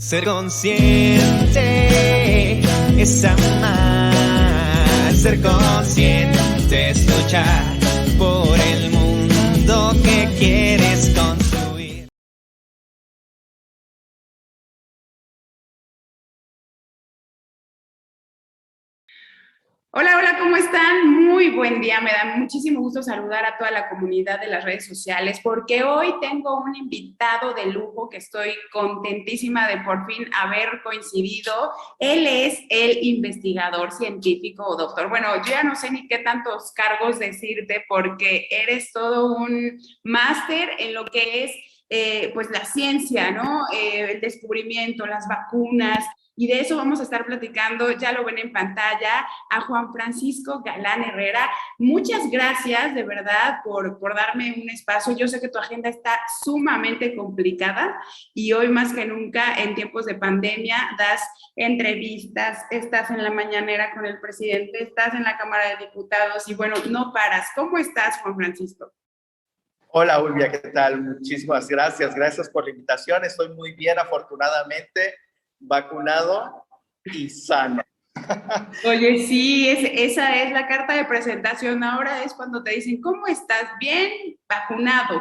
Ser consciente es amar, ser consciente es luchar por el mundo que quieres construir. Hola, hola, ¿cómo están? Muy buen día. Me da muchísimo gusto saludar a toda la comunidad de las redes sociales porque hoy tengo un invitado de lujo que estoy contentísima de por fin haber coincidido. Él es el investigador científico o doctor. Bueno, yo ya no sé ni qué tantos cargos decirte porque eres todo un máster en lo que es pues la ciencia, ¿no? El descubrimiento, las vacunas. Y de eso vamos a estar platicando, ya lo ven en pantalla, a Juan Francisco Galán Herrera. Muchas gracias de verdad por darme un espacio. Yo sé que tu agenda está sumamente complicada y hoy más que nunca en tiempos de pandemia das entrevistas, estás en la mañanera con el presidente, estás en la Cámara de Diputados y bueno, no paras. ¿Cómo estás, Juan Francisco? Hola, Ulvia, ¿qué tal? Muchísimas gracias. Gracias por la invitación. Estoy muy bien, afortunadamente, vacunado y sano. Oye, sí, esa es la carta de presentación. Ahora es cuando te dicen, ¿cómo estás? Bien, vacunado.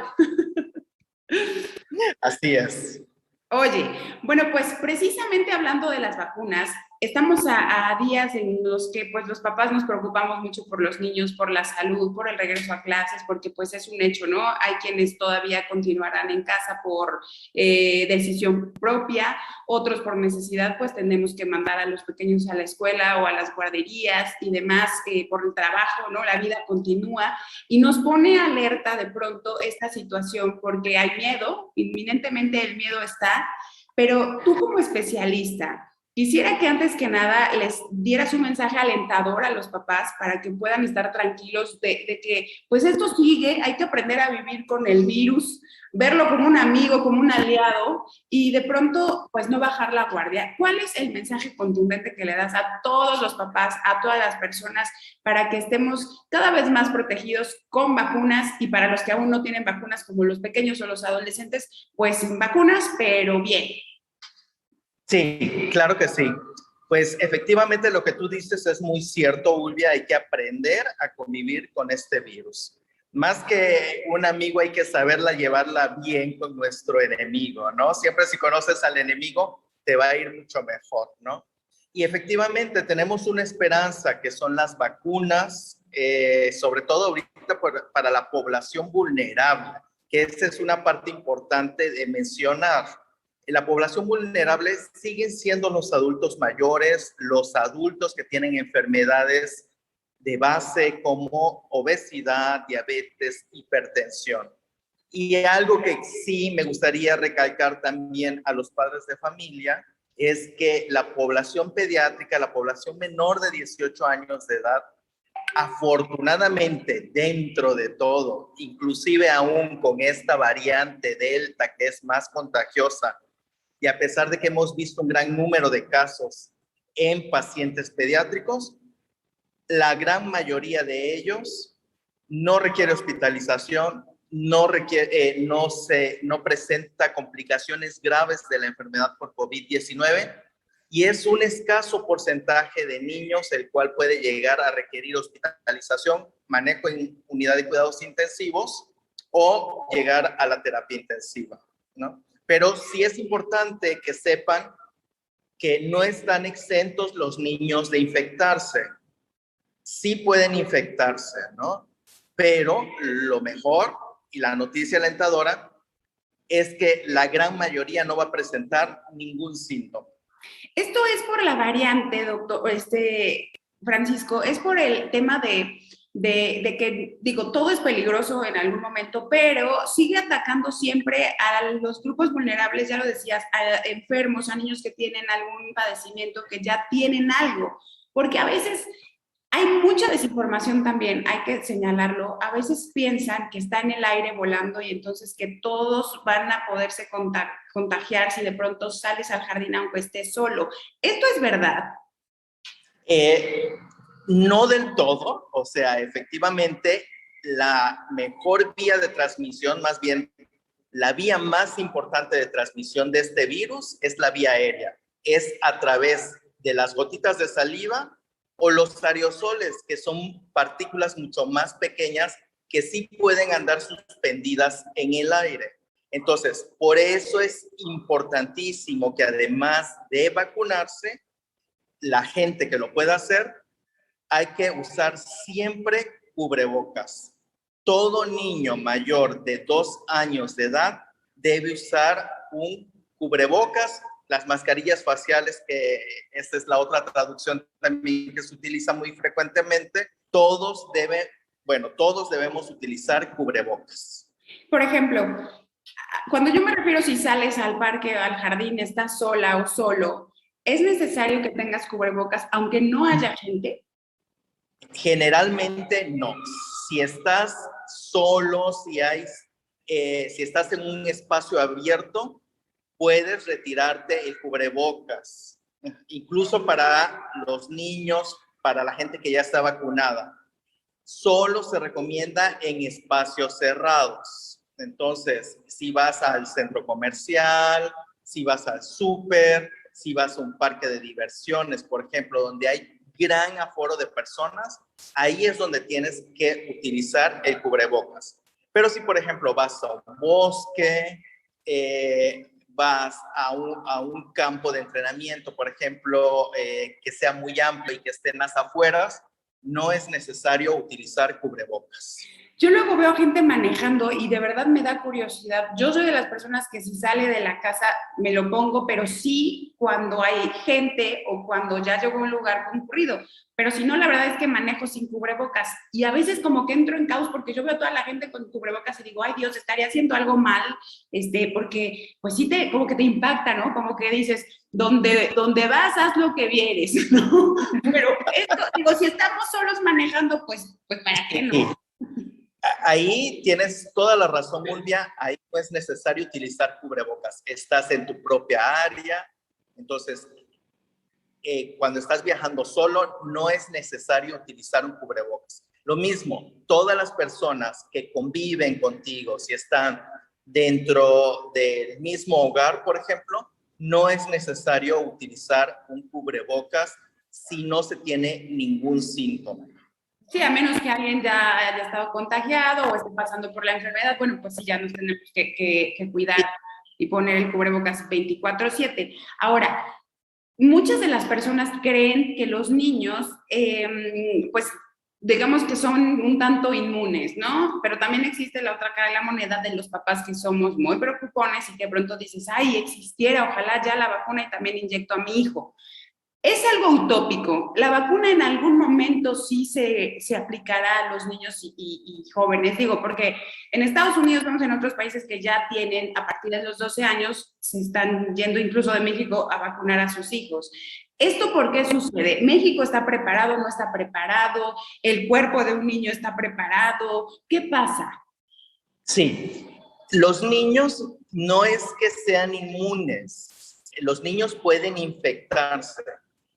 Así es. Oye, bueno, pues precisamente hablando de las vacunas, estamos a días en los que pues los papás nos preocupamos mucho por los niños, por la salud, por el regreso a clases, porque pues es un hecho, ¿no? Hay quienes todavía continuarán en casa por decisión propia, otros por necesidad, pues tenemos que mandar a los pequeños a la escuela o a las guarderías y demás por el trabajo, ¿no? La vida continúa y nos pone alerta de pronto esta situación porque hay miedo, inminentemente el miedo está, pero tú como especialista, quisiera que antes que nada les dieras un mensaje alentador a los papás para que puedan estar tranquilos de que pues esto sigue, hay que aprender a vivir con el virus, verlo como un amigo, como un aliado y de pronto pues no bajar la guardia. ¿Cuál es el mensaje contundente que le das a todos los papás, a todas las personas para que estemos cada vez más protegidos con vacunas y para los que aún no tienen vacunas como los pequeños o los adolescentes, pues sin vacunas, pero bien? Sí, claro que sí. Pues efectivamente lo que tú dices es muy cierto, Ulvia. Hay que aprender a convivir con este virus. Más que un amigo, hay que saberla llevarla bien con nuestro enemigo, ¿no? Siempre si conoces al enemigo, te va a ir mucho mejor, ¿no? Y efectivamente tenemos una esperanza que son las vacunas, sobre todo ahorita para la población vulnerable, que esa es una parte importante de mencionar. La población vulnerable siguen siendo los adultos mayores, los adultos que tienen enfermedades de base como obesidad, diabetes, hipertensión. Y algo que sí me gustaría recalcar también a los padres de familia es que la población pediátrica, la población menor de 18 años de edad, afortunadamente dentro de todo, inclusive aún con esta variante Delta que es más contagiosa, y a pesar de que hemos visto un gran número de casos en pacientes pediátricos, la gran mayoría de ellos no requiere hospitalización, no presenta complicaciones graves de la enfermedad por COVID-19 y es un escaso porcentaje de niños el cual puede llegar a requerir hospitalización, manejo en unidad de cuidados intensivos o llegar a la terapia intensiva, ¿no? Pero sí es importante que sepan que no están exentos los niños de infectarse. Sí pueden infectarse, ¿no? Pero lo mejor y la noticia alentadora es que la gran mayoría no va a presentar ningún síntoma. Esto es por la variante, doctor, Francisco, es por el tema de que, digo, todo es peligroso en algún momento, pero sigue atacando siempre a los grupos vulnerables, ya lo decías, a enfermos, a niños que tienen algún padecimiento, que ya tienen algo, porque a veces hay mucha desinformación también, hay que señalarlo. A veces piensan que está en el aire volando y entonces que todos van a poderse contagiar si de pronto sales al jardín aunque estés solo. ¿Esto es verdad? No del todo, o sea, efectivamente, la mejor vía de transmisión, más bien la vía más importante de transmisión de este virus es la vía aérea. Es a través de las gotitas de saliva o los aerosoles, que son partículas mucho más pequeñas que sí pueden andar suspendidas en el aire. Entonces, por eso es importantísimo que además de vacunarse, la gente que lo pueda hacer, hay que usar siempre cubrebocas. Todo niño mayor de 2 años de edad debe usar un cubrebocas, las mascarillas faciales, que esta es la otra traducción también que se utiliza muy frecuentemente. Todos debemos utilizar cubrebocas. Por ejemplo, cuando yo me refiero si sales al parque o al jardín, estás sola o solo, ¿es necesario que tengas cubrebocas aunque no haya gente? Generalmente no. Si estás solo, si estás en un espacio abierto, puedes retirarte el cubrebocas, incluso para los niños, para la gente que ya está vacunada. Solo se recomienda en espacios cerrados. Entonces, si vas al centro comercial, si vas al súper, si vas a un parque de diversiones, por ejemplo, donde hay gran aforo de personas, ahí es donde tienes que utilizar el cubrebocas. Pero si, por ejemplo, vas a un bosque, vas a un campo de entrenamiento, por ejemplo, que sea muy amplio y que esté en las afueras, no es necesario utilizar cubrebocas. Yo luego veo gente manejando y de verdad me da curiosidad. Yo soy de las personas que si sale de la casa me lo pongo, pero sí cuando hay gente o cuando ya llego a un lugar concurrido. Pero si no, la verdad es que manejo sin cubrebocas. Y a veces como que entro en caos porque yo veo a toda la gente con cubrebocas y digo, ay Dios, estaría haciendo algo mal, porque pues sí como que te impacta, ¿no? Como que dices, donde vas, haz lo que vieres, ¿no? Pero esto, digo, si estamos solos manejando, pues ¿para qué no? Ahí tienes toda la razón, Ulvia. Ahí no es necesario utilizar cubrebocas. Estás en tu propia área. Entonces, cuando estás viajando solo, no es necesario utilizar un cubrebocas. Lo mismo, todas las personas que conviven contigo, si están dentro del mismo hogar, por ejemplo, no es necesario utilizar un cubrebocas si no se tiene ningún síntoma. Sí, a menos que alguien ya haya estado contagiado o esté pasando por la enfermedad, bueno, pues sí, ya nos tenemos que cuidar y poner el cubrebocas 24/7. Ahora, muchas de las personas creen que los niños, pues, digamos que son un tanto inmunes, ¿no? Pero también existe la otra cara de la moneda de los papás que somos muy preocupones y que de pronto dices, ay, existiera, ojalá ya la vacuna y también inyecto a mi hijo. Es algo utópico. La vacuna en algún momento sí se aplicará a los niños y jóvenes, digo, porque en Estados Unidos, vemos en otros países que ya tienen, a partir de los 12 años, se están yendo incluso de México a vacunar a sus hijos. ¿Esto por qué sucede? ¿México está preparado, no está preparado? ¿El cuerpo de un niño está preparado? ¿Qué pasa? Sí, los niños no es que sean inmunes. Los niños pueden infectarse.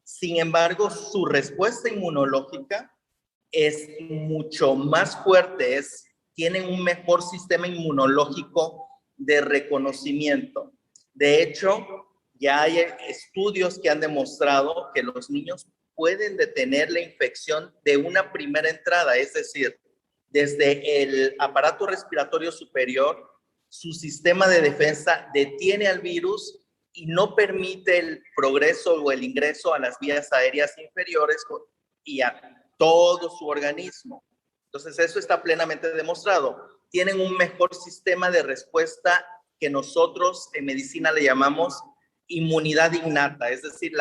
Sin embargo, su respuesta inmunológica es mucho más fuerte, tienen un mejor sistema inmunológico de reconocimiento. De hecho, ya hay estudios que han demostrado que los niños pueden detener la infección de una primera entrada, es decir, desde el aparato respiratorio superior, su sistema de defensa detiene al virus y no permite el progreso o el ingreso a las vías aéreas inferiores y a todo su organismo. Entonces, eso está plenamente demostrado. Tienen un mejor sistema de respuesta que nosotros en medicina le llamamos inmunidad innata, es decir,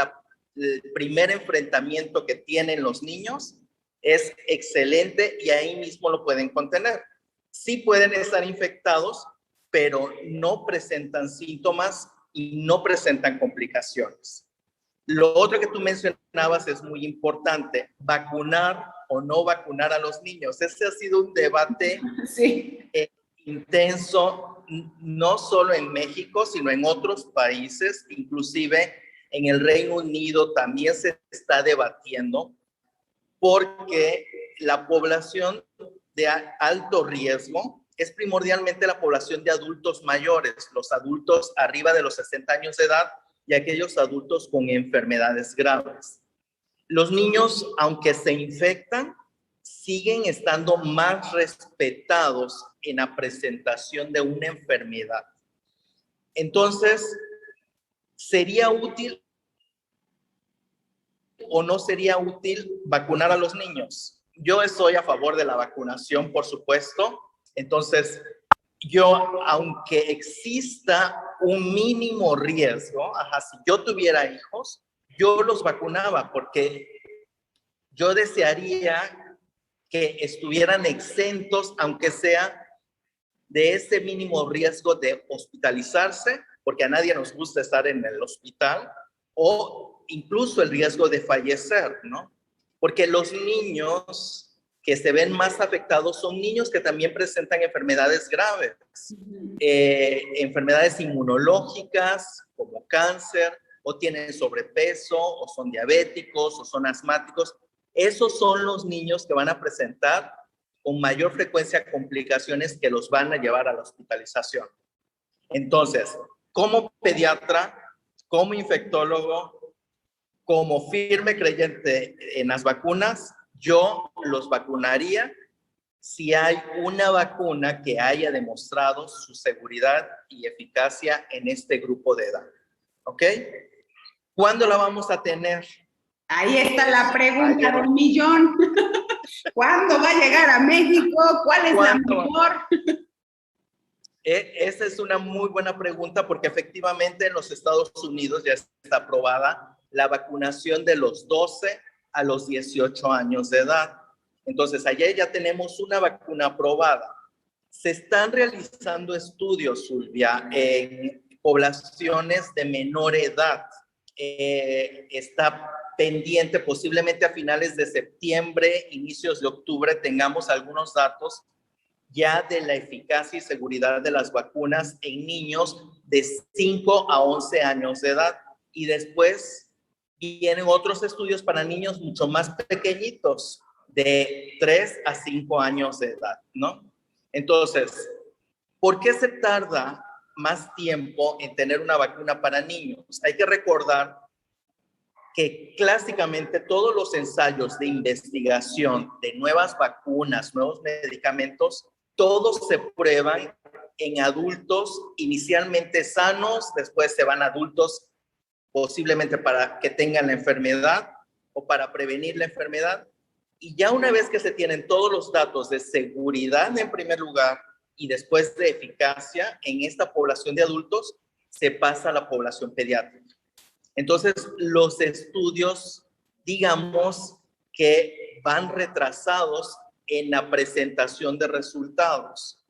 el primer enfrentamiento que tienen los niños es excelente y ahí mismo lo pueden contener. Sí pueden estar infectados, pero no presentan síntomas y no presentan complicaciones. Lo otro que tú mencionabas es muy importante, vacunar o no vacunar a los niños. Ese ha sido un debate intenso, no solo en México, sino en otros países, inclusive en el Reino Unido también se está debatiendo, porque la población de alto riesgo, es primordialmente la población de adultos mayores, los adultos arriba de los 60 años de edad y aquellos adultos con enfermedades graves. Los niños, aunque se infectan, siguen estando más respetados en la presentación de una enfermedad. Entonces, ¿sería útil o no sería útil vacunar a los niños? Yo estoy a favor de la vacunación, por supuesto. Entonces, yo, aunque exista un mínimo riesgo, si yo tuviera hijos, yo los vacunaba porque yo desearía que estuvieran exentos, aunque sea de ese mínimo riesgo de hospitalizarse, porque a nadie nos gusta estar en el hospital, o incluso el riesgo de fallecer, ¿no? Porque los niños que se ven más afectados son niños que también presentan enfermedades graves, enfermedades inmunológicas como cáncer, o tienen sobrepeso, o son diabéticos, o son asmáticos. Esos son los niños que van a presentar con mayor frecuencia complicaciones que los van a llevar a la hospitalización. Entonces, como pediatra, como infectólogo, como firme creyente en las vacunas, yo los vacunaría si hay una vacuna que haya demostrado su seguridad y eficacia en este grupo de edad. ¿Ok? ¿Cuándo la vamos a tener? Ahí está la pregunta del millón. ¿Cuándo va a llegar a México? ¿Cuál es la mejor? Esa es una muy buena pregunta porque efectivamente en los Estados Unidos ya está aprobada la vacunación de los 12 a los 18 años de edad. Entonces, allá ya tenemos una vacuna aprobada. Se están realizando estudios, Silvia, en poblaciones de menor edad. Está pendiente, posiblemente a finales de septiembre, inicios de octubre, tengamos algunos datos ya de la eficacia y seguridad de las vacunas en niños de 5 a 11 años de edad. Y después vienen otros estudios para niños mucho más pequeñitos, de 3 a 5 años de edad, ¿no? Entonces, ¿por qué se tarda más tiempo en tener una vacuna para niños? Hay que recordar que clásicamente todos los ensayos de investigación de nuevas vacunas, nuevos medicamentos, todos se prueban en adultos inicialmente sanos, después se van a adultos posiblemente para que tengan la enfermedad o para prevenir la enfermedad. Y ya una vez que se tienen todos los datos de seguridad en primer lugar y después de eficacia en esta población de adultos, se pasa a la población pediátrica. Entonces, los estudios, digamos que van retrasados en la presentación de resultados.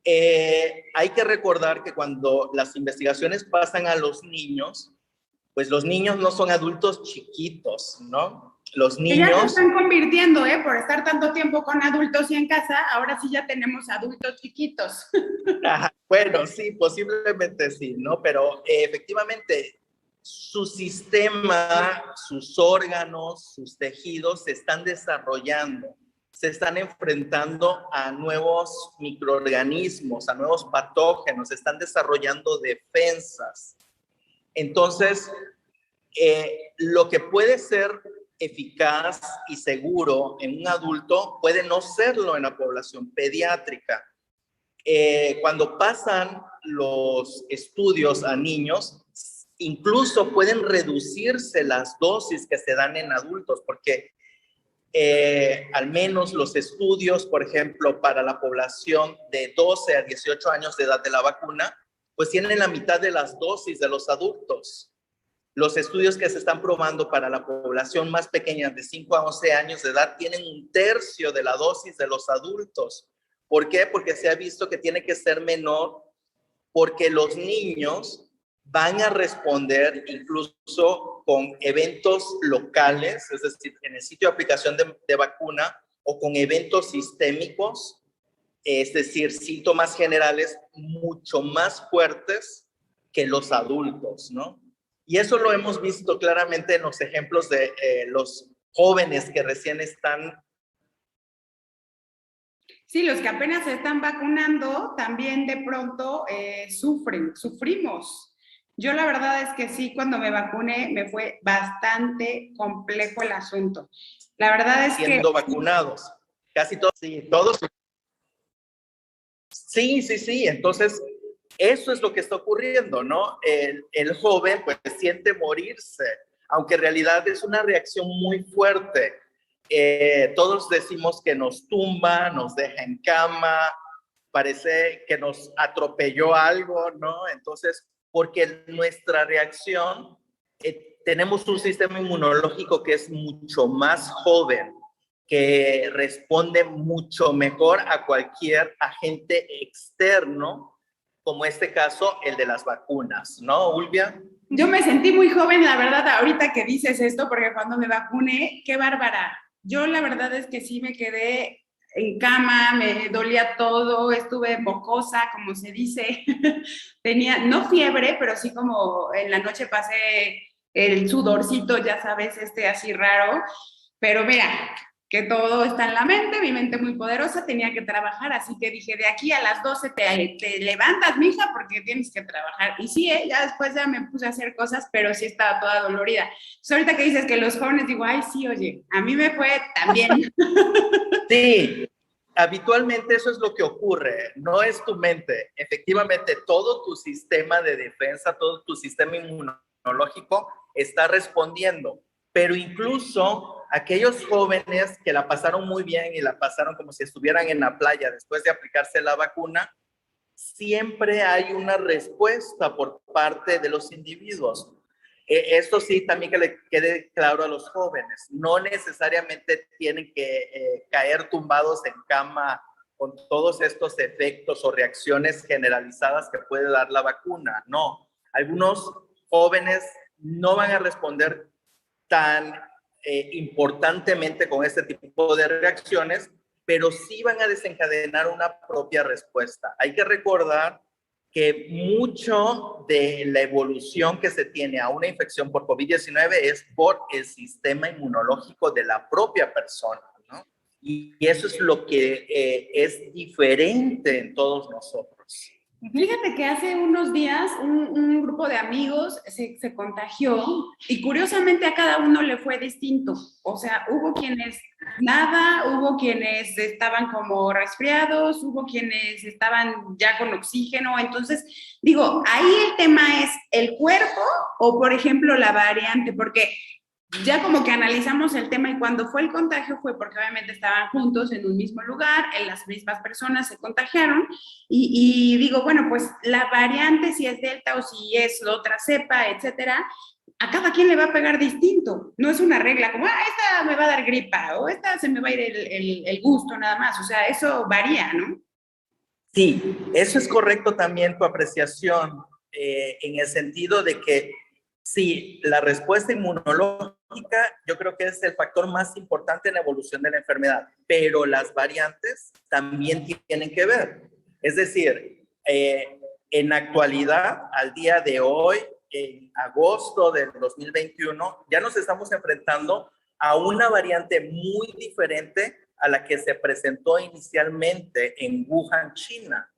Hay que recordar que cuando las investigaciones pasan a los niños, pues los niños no son adultos chiquitos, ¿no? Los niños... Ya se están convirtiendo, por estar tanto tiempo con adultos y en casa, ahora sí ya tenemos adultos chiquitos. Bueno, sí, posiblemente sí, ¿no? Pero efectivamente, su sistema, sus órganos, sus tejidos se están desarrollando, se están enfrentando a nuevos microorganismos, a nuevos patógenos, se están desarrollando defensas. Entonces, lo que puede ser eficaz y seguro en un adulto puede no serlo en la población pediátrica. Cuando pasan los estudios a niños, incluso pueden reducirse las dosis que se dan en adultos, porque al menos los estudios, por ejemplo, para la población de 12 a 18 años de edad de la vacuna, pues tienen la mitad de las dosis de los adultos. Los estudios que se están probando para la población más pequeña de 5 a 11 años de edad tienen 1/3 de la dosis de los adultos. ¿Por qué? Porque se ha visto que tiene que ser menor, porque los niños van a responder incluso con eventos locales, es decir, en el sitio de aplicación de vacuna, o con eventos sistémicos, es decir, síntomas generales mucho más fuertes que los adultos, ¿no? Y eso lo hemos visto claramente en los ejemplos de los jóvenes que recién están. Sí, los que apenas se están vacunando también de pronto sufrimos. Yo la verdad es que sí, cuando me vacuné me fue bastante complejo el asunto. La verdad es que... Siendo vacunados, casi todos, sí, todos. Sí, entonces eso es lo que está ocurriendo, ¿no? El joven pues siente morirse, aunque en realidad es una reacción muy fuerte. Todos decimos que nos tumba, nos deja en cama, parece que nos atropelló algo, ¿no? Entonces, porque nuestra reacción, tenemos un sistema inmunológico que es mucho más joven, que responde mucho mejor a cualquier agente externo, como este caso, el de las vacunas, ¿no, Ulvia? Yo me sentí muy joven, la verdad, ahorita que dices esto, porque cuando me vacuné, qué bárbara. Yo la verdad es que sí me quedé en cama, me dolía todo, estuve mocosa, como se dice. Tenía, no fiebre, pero sí como en la noche pasé el sudorcito, ya sabes, así raro. Pero mira, que todo está en la mente, mi mente muy poderosa, tenía que trabajar, así que dije, de aquí a las 12 te levantas, mija, porque tienes que trabajar. Y sí, ya después ya me puse a hacer cosas, pero sí estaba toda dolorida. Entonces, ahorita que dices que los jóvenes, digo, ay, sí, oye, a mí me fue también. Sí, habitualmente eso es lo que ocurre, no es tu mente. Efectivamente, todo tu sistema de defensa, todo tu sistema inmunológico está respondiendo, pero incluso aquellos jóvenes que la pasaron muy bien y la pasaron como si estuvieran en la playa después de aplicarse la vacuna, siempre hay una respuesta por parte de los individuos. Esto sí, también que le quede claro a los jóvenes, no necesariamente tienen que caer tumbados en cama con todos estos efectos o reacciones generalizadas que puede dar la vacuna. No, algunos jóvenes no van a responder tan importantemente con este tipo de reacciones, pero sí van a desencadenar una propia respuesta. Hay que recordar que mucho de la evolución que se tiene a una infección por COVID-19 es por el sistema inmunológico de la propia persona, ¿no? Y eso es lo que es diferente en todos nosotros. Fíjate que hace unos días un grupo de amigos se contagió y curiosamente a cada uno le fue distinto. O sea, hubo quienes nada, hubo quienes estaban como resfriados, hubo quienes estaban ya con oxígeno. Entonces, digo, ahí el tema es el cuerpo o, por ejemplo, la variante, porque ya como que analizamos el tema y cuando fue el contagio fue porque obviamente estaban juntos en un mismo lugar, en las mismas personas se contagiaron y digo, bueno, pues la variante si es delta o si es otra cepa, etcétera, a cada quien le va a pegar distinto. No es una regla como, esta me va a dar gripa o esta se me va a ir el gusto nada más. O sea, eso varía, ¿no? Sí, eso es correcto también tu apreciación, en el sentido de que sí, la respuesta inmunológica yo creo que es el factor más importante en la evolución de la enfermedad, pero las variantes también tienen que ver. Es decir, en la actualidad, al día de hoy, en agosto del 2021, ya nos estamos enfrentando a una variante muy diferente a la que se presentó inicialmente en Wuhan, China.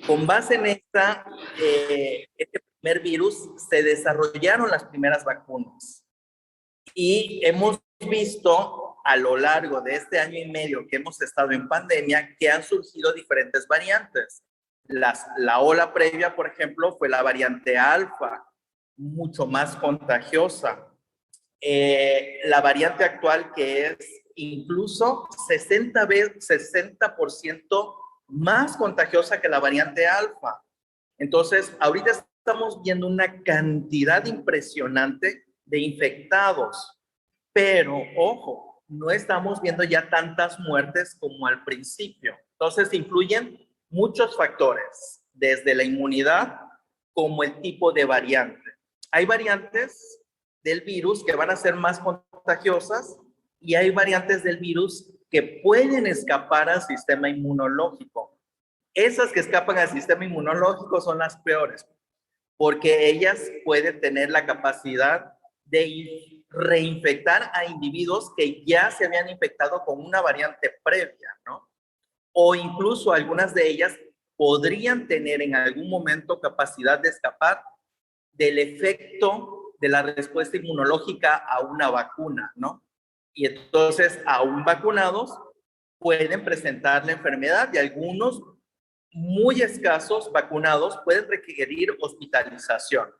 Con base en este primer virus, se desarrollaron las primeras vacunas. Y hemos visto a lo largo de este año y medio que hemos estado en pandemia que han surgido diferentes variantes. La ola previa, por ejemplo, fue la variante alfa, mucho más contagiosa. La variante actual que es incluso 60% más contagiosa que la variante alfa. Entonces, ahorita estamos viendo una cantidad impresionante de infectados, pero ojo, no estamos viendo ya tantas muertes como al principio. Entonces, influyen muchos factores, desde la inmunidad como el tipo de variante. Hay variantes del virus que van a ser más contagiosas y hay variantes del virus que pueden escapar al sistema inmunológico. Esas que escapan al sistema inmunológico son las peores, porque ellas pueden tener la capacidad de reinfectar a individuos que ya se habían infectado con una variante previa, ¿no? o incluso algunas de ellas podrían tener en algún momento capacidad de escapar del efecto de la respuesta inmunológica a una vacuna, ¿no? Y entonces, aún vacunados, pueden presentar la enfermedad y algunos muy escasos vacunados pueden requerir hospitalización.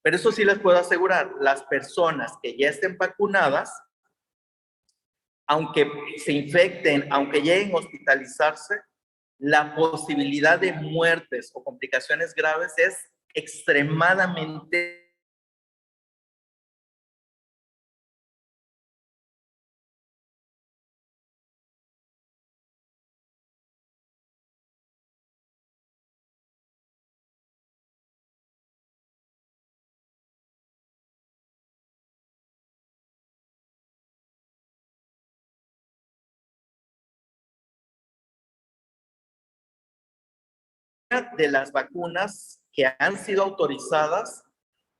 Pero eso sí les puedo asegurar, las personas que ya estén vacunadas, aunque se infecten, aunque lleguen a hospitalizarse, la posibilidad de muertes o complicaciones graves es extremadamente de las vacunas que han sido autorizadas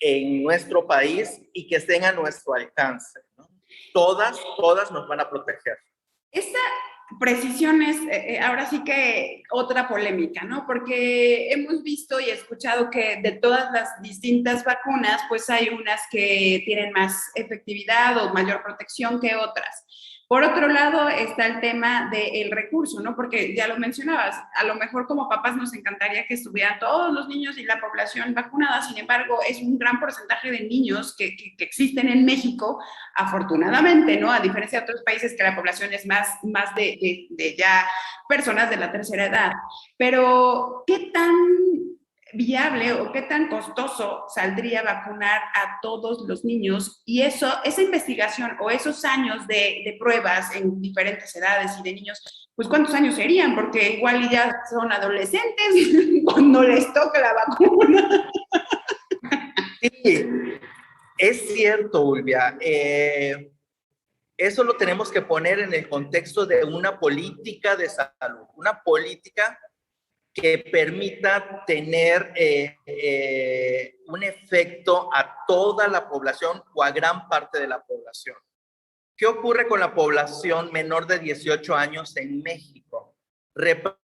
en nuestro país y que estén a nuestro alcance, ¿no? Todas nos van a proteger. Esta precisión es ahora sí que otra polémica, ¿no? Porque hemos visto y escuchado que de todas las distintas vacunas, pues hay unas que tienen más efectividad o mayor protección que otras. Por otro lado está el tema del recurso, ¿no? Porque ya lo mencionabas, a lo mejor como papás nos encantaría que estuvieran todos los niños y la población vacunada, sin embargo, es un gran porcentaje de niños que existen en México, afortunadamente, ¿no? A diferencia de otros países que la población es más de ya personas de la tercera edad. Pero, ¿qué tan viable o qué tan costoso saldría vacunar a todos los niños? Y eso, esa investigación o esos años de pruebas en diferentes edades y de niños, pues ¿cuántos años serían? Porque igual ya son adolescentes cuando les toca la vacuna. Sí, es cierto, Ulvia. Eso lo tenemos que poner en el contexto de una política de salud, una política que permita tener un efecto a toda la población o a gran parte de la población. ¿Qué ocurre con la población menor de 18 años en México? Representa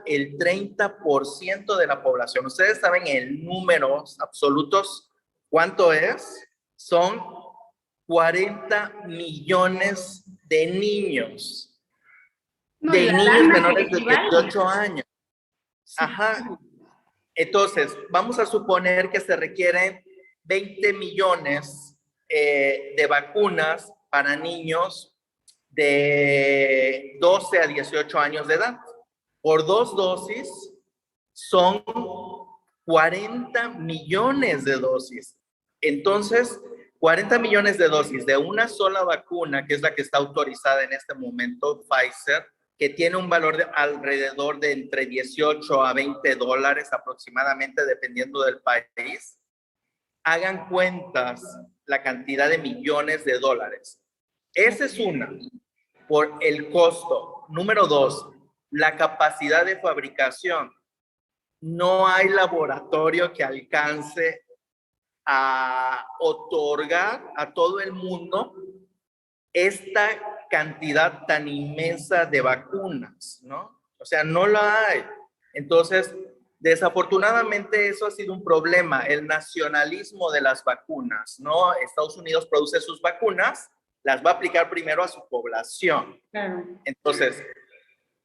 el 30% de la población. ¿Ustedes saben en números absolutos cuánto es? Son 40 millones de niños. No, de niños menores de equivale. 18 años. Ajá. Entonces, vamos a suponer que se requieren 20 millones de vacunas para niños de 12 a 18 años de edad. Por 2 dosis son 40 millones de dosis. Entonces, 40 millones de dosis de una sola vacuna, que es la que está autorizada en este momento, Pfizer, que tiene un valor de alrededor de entre 18 a 20 dólares aproximadamente, dependiendo del país. Hagan cuentas la cantidad de millones de dólares. Esa es una, por el costo. Número 2, la capacidad de fabricación. No hay laboratorio que alcance a otorgar a todo el mundo esta cantidad tan inmensa de vacunas, ¿no? O sea, no la hay. Entonces, desafortunadamente eso ha sido un problema, el nacionalismo de las vacunas, ¿no? Estados Unidos produce sus vacunas, las va a aplicar primero a su población. Claro. Entonces,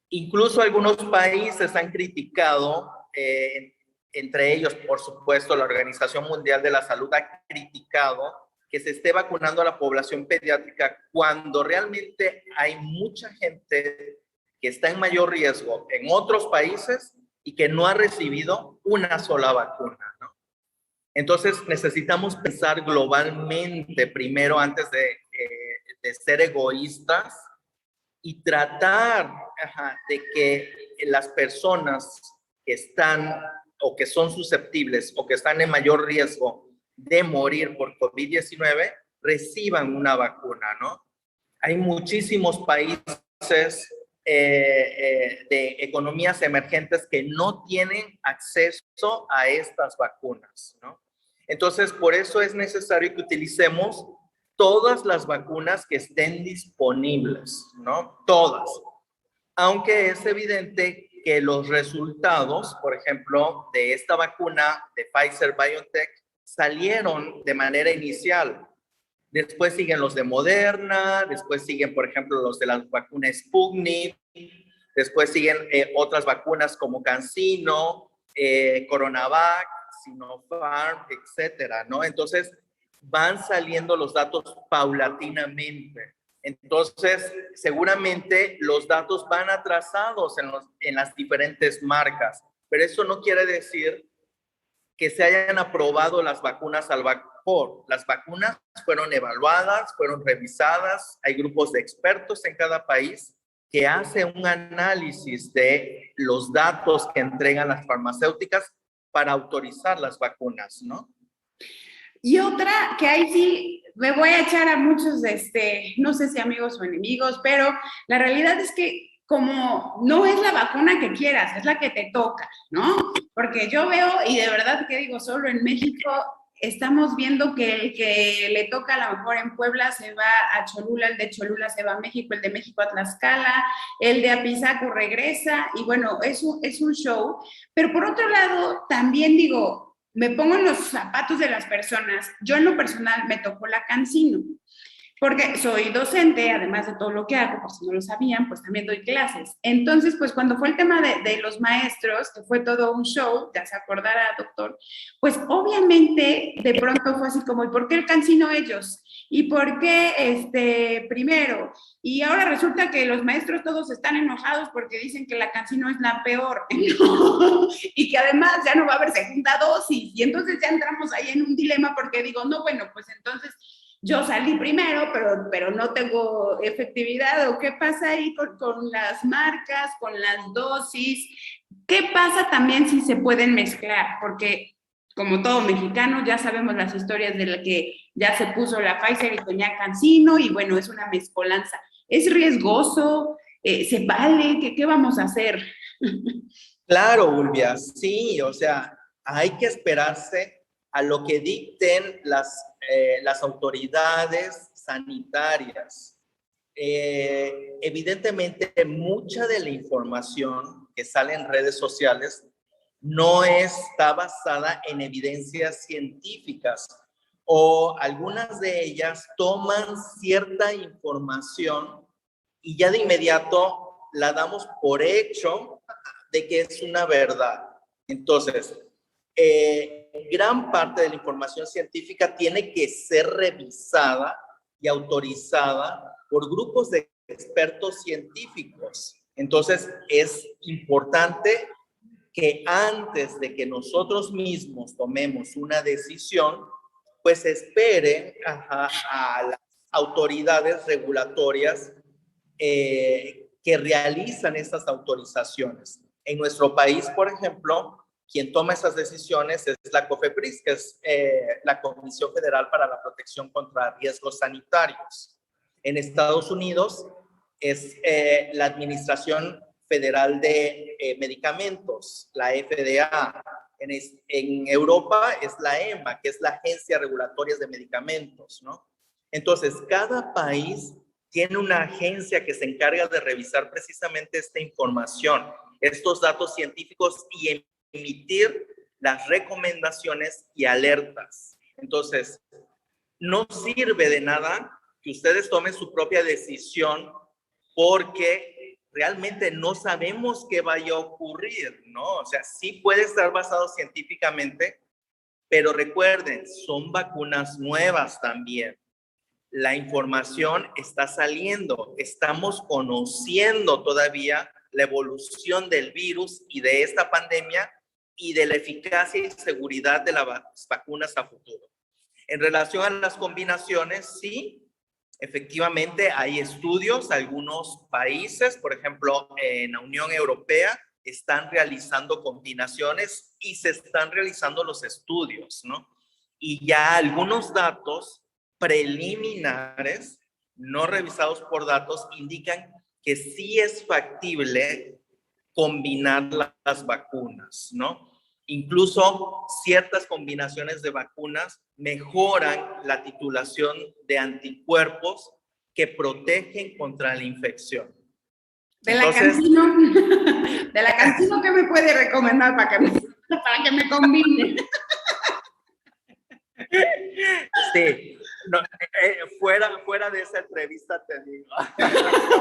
incluso algunos países han criticado, entre ellos, por supuesto, la Organización Mundial de la Salud ha criticado que se esté vacunando a la población pediátrica cuando realmente hay mucha gente que está en mayor riesgo en otros países y que no ha recibido una sola vacuna, ¿no? Entonces necesitamos pensar globalmente primero antes de ser egoístas y tratar de que las personas que están o que son susceptibles o que están en mayor riesgo de morir por COVID-19 reciban una vacuna, ¿no? Hay muchísimos países de economías emergentes que no tienen acceso a estas vacunas, ¿no? Entonces, por eso es necesario que utilicemos todas las vacunas que estén disponibles, ¿no? Todas. Aunque es evidente que los resultados, por ejemplo, de esta vacuna de Pfizer-BioNTech salieron de manera inicial. Después siguen los de Moderna, después siguen, por ejemplo, los de la vacuna Sputnik, después siguen otras vacunas como CanSino, Coronavac, Sinopharm, etcétera, ¿no? Entonces, van saliendo los datos paulatinamente. Entonces, seguramente los datos van atrasados en las diferentes marcas, pero eso no quiere decir que se hayan aprobado las vacunas al vapor. Las vacunas fueron evaluadas, fueron revisadas, hay grupos de expertos en cada país que hacen un análisis de los datos que entregan las farmacéuticas para autorizar las vacunas, ¿no? Y otra que ahí sí me voy a echar a muchos, no sé si amigos o enemigos, pero la realidad es que como no es la vacuna que quieras, es la que te toca, ¿no? Porque yo veo, y de verdad que digo, solo en México estamos viendo que el que le toca a lo mejor en Puebla se va a Cholula, el de Cholula se va a México, el de México a Tlaxcala, el de Apizaco regresa, y bueno, es un show. Pero por otro lado, también digo, me pongo en los zapatos de las personas. Yo en lo personal me tocó la CanSino, porque soy docente, además de todo lo que hago, por si no lo sabían, pues también doy clases. Entonces, pues cuando fue el tema de los maestros, que fue todo un show, ya se acordará, doctor, pues obviamente de pronto fue así como, ¿y por qué el CanSino ellos? ¿Y por qué primero? Y ahora resulta que los maestros todos están enojados porque dicen que la CanSino es la peor, ¿no? Y que además ya no va a haber segunda dosis. Y entonces ya entramos ahí en un dilema porque digo, no, bueno, pues entonces yo salí primero, pero no tengo efectividad, o qué pasa ahí con las marcas, con las dosis, qué pasa también si se pueden mezclar, porque como todo mexicano ya sabemos las historias de la que ya se puso la Pfizer y tenía CanSino, y bueno, es una mezcolanza. ¿Es riesgoso? ¿Se vale? ¿Qué vamos a hacer? Claro, Ulvia, sí, o sea, hay que esperarse a lo que dicten las autoridades sanitarias. Evidentemente, mucha de la información que sale en redes sociales no está basada en evidencias científicas, o algunas de ellas toman cierta información y ya de inmediato la damos por hecho de que es una verdad. Entonces, gran parte de la información científica tiene que ser revisada y autorizada por grupos de expertos científicos. Entonces, es importante que antes de que nosotros mismos tomemos una decisión, pues espere a las autoridades regulatorias que realizan estas autorizaciones. En nuestro país, por ejemplo, quien toma esas decisiones es la COFEPRIS, que es la Comisión Federal para la Protección contra Riesgos Sanitarios. En Estados Unidos es la Administración Federal de Medicamentos, la FDA. En Europa es la EMA, que es la Agencia Regulatoria de Medicamentos, ¿no? Entonces, cada país tiene una agencia que se encarga de revisar precisamente esta información, estos datos científicos, y emitir las recomendaciones y alertas. Entonces, no sirve de nada que ustedes tomen su propia decisión porque realmente no sabemos qué vaya a ocurrir, ¿no? O sea, sí puede estar basado científicamente, pero recuerden, son vacunas nuevas también. La información está saliendo, estamos conociendo todavía la evolución del virus y de esta pandemia y de la eficacia y seguridad de las vacunas a futuro. En relación a las combinaciones, sí, efectivamente hay estudios, algunos países, por ejemplo, en la Unión Europea, están realizando combinaciones y se están realizando los estudios, ¿no? Y ya algunos datos preliminares, no revisados por datos, indican que sí es factible combinar las vacunas, ¿no? Incluso ciertas combinaciones de vacunas mejoran la titulación de anticuerpos que protegen contra la infección. De la Cancino, ¿qué me puede recomendar para que me combine? Sí, no, fuera de esa entrevista te digo,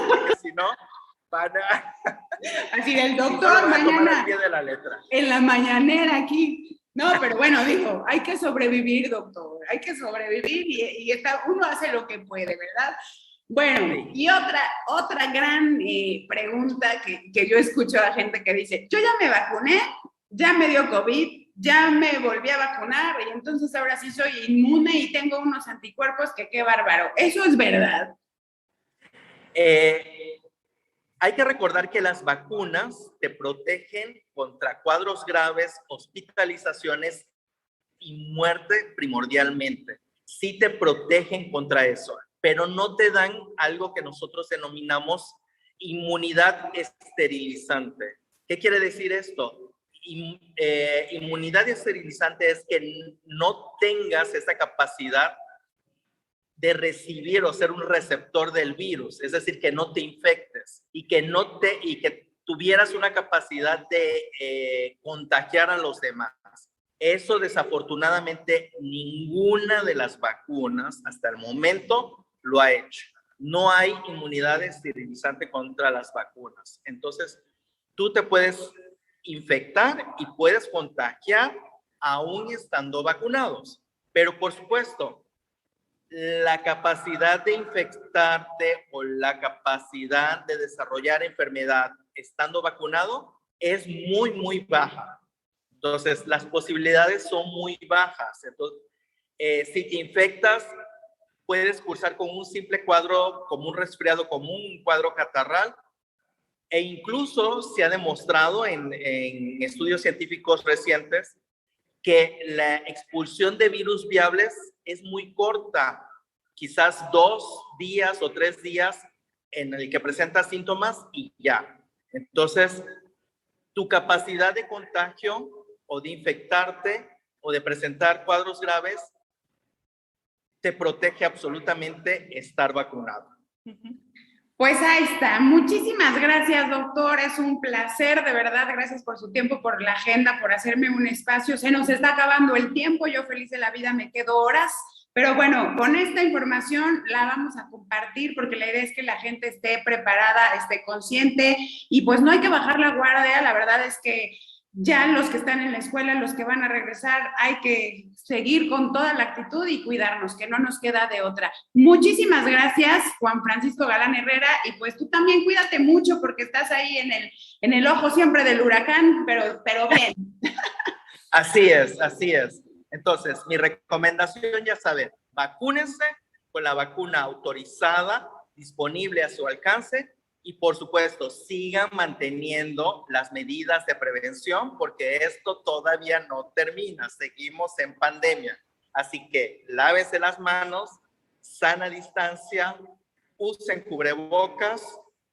porque si no, van a... Así del doctor, no mañana, al pie de la letra. En la mañanera aquí. No, pero bueno, dijo, hay que sobrevivir, doctor, hay que sobrevivir y uno hace lo que puede, ¿verdad? Bueno, y otra gran pregunta que yo escucho a la gente que dice, yo ya me vacuné, ya me dio COVID, ya me volví a vacunar y entonces ahora sí soy inmune y tengo unos anticuerpos que qué bárbaro. ¿Eso es verdad? Hay que recordar que las vacunas te protegen contra cuadros graves, hospitalizaciones y muerte primordialmente. Sí te protegen contra eso, pero no te dan algo que nosotros denominamos inmunidad esterilizante. ¿Qué quiere decir esto? Inmunidad esterilizante es que no tengas esa capacidad de recibir o ser un receptor del virus, es decir, que no te infectes y que tuvieras una capacidad de contagiar a los demás. Eso desafortunadamente ninguna de las vacunas hasta el momento lo ha hecho. No hay inmunidad esterilizante contra las vacunas. Entonces, tú te puedes infectar y puedes contagiar aún estando vacunados. Pero por supuesto, la capacidad de infectarte o la capacidad de desarrollar enfermedad estando vacunado es muy, muy baja. Entonces, las posibilidades son muy bajas. Entonces, si te infectas, puedes cursar con un simple cuadro, como un resfriado común, un cuadro catarral, e incluso se ha demostrado en estudios científicos recientes que la expulsión de virus viables es muy corta, quizás 2 días o 3 días en el que presentas síntomas y ya. Entonces, tu capacidad de contagio o de infectarte o de presentar cuadros graves te protege absolutamente estar vacunado. Pues ahí está. Muchísimas gracias, doctor. Es un placer, de verdad. Gracias por su tiempo, por la agenda, por hacerme un espacio. Se nos está acabando el tiempo. Yo feliz de la vida me quedo horas. Pero bueno, con esta información la vamos a compartir porque la idea es que la gente esté preparada, esté consciente y pues no hay que bajar la guardia. La verdad es que ya los que están en la escuela, los que van a regresar, hay que seguir con toda la actitud y cuidarnos, que no nos queda de otra. Muchísimas gracias, Juan Francisco Galán Herrera, y pues tú también cuídate mucho porque estás ahí en el ojo siempre del huracán, pero bien. Así es, así es. Entonces, mi recomendación, ya saben, vacúnense con la vacuna autorizada, disponible a su alcance, y por supuesto, sigan manteniendo las medidas de prevención porque esto todavía no termina, seguimos en pandemia. Así que lávense las manos, sana distancia, usen cubrebocas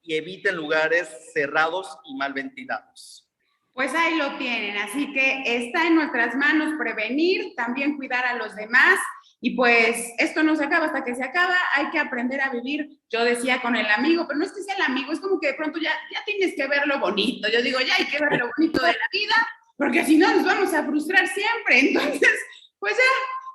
y eviten lugares cerrados y mal ventilados. Pues ahí lo tienen, así que está en nuestras manos prevenir, también cuidar a los demás. Y pues esto no se acaba hasta que se acaba, hay que aprender a vivir. Yo decía con el amigo, pero no es que sea el amigo, es como que de pronto ya tienes que ver lo bonito. Yo digo, ya hay que ver lo bonito de la vida, porque si no nos vamos a frustrar siempre. Entonces, pues ya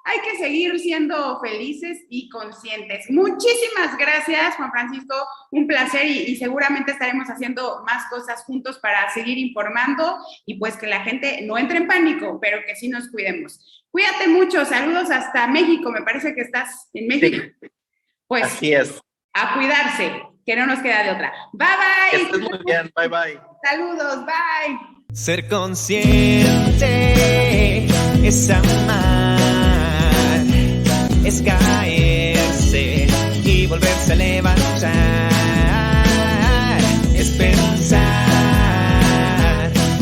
hay que seguir siendo felices y conscientes. Muchísimas gracias, Juan Francisco, un placer y seguramente estaremos haciendo más cosas juntos para seguir informando y pues que la gente no entre en pánico, pero que sí nos cuidemos. Cuídate mucho, saludos hasta México, me parece que estás en México. Sí, pues así es. A cuidarse, que no nos queda de otra. Bye, bye. Que estés muy bien, bye, bye. Saludos, bye. Ser consciente es amar, es caerse y volverse a levantar, es pensar,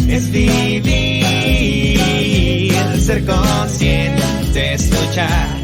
es vivir. Ser consciente es luchar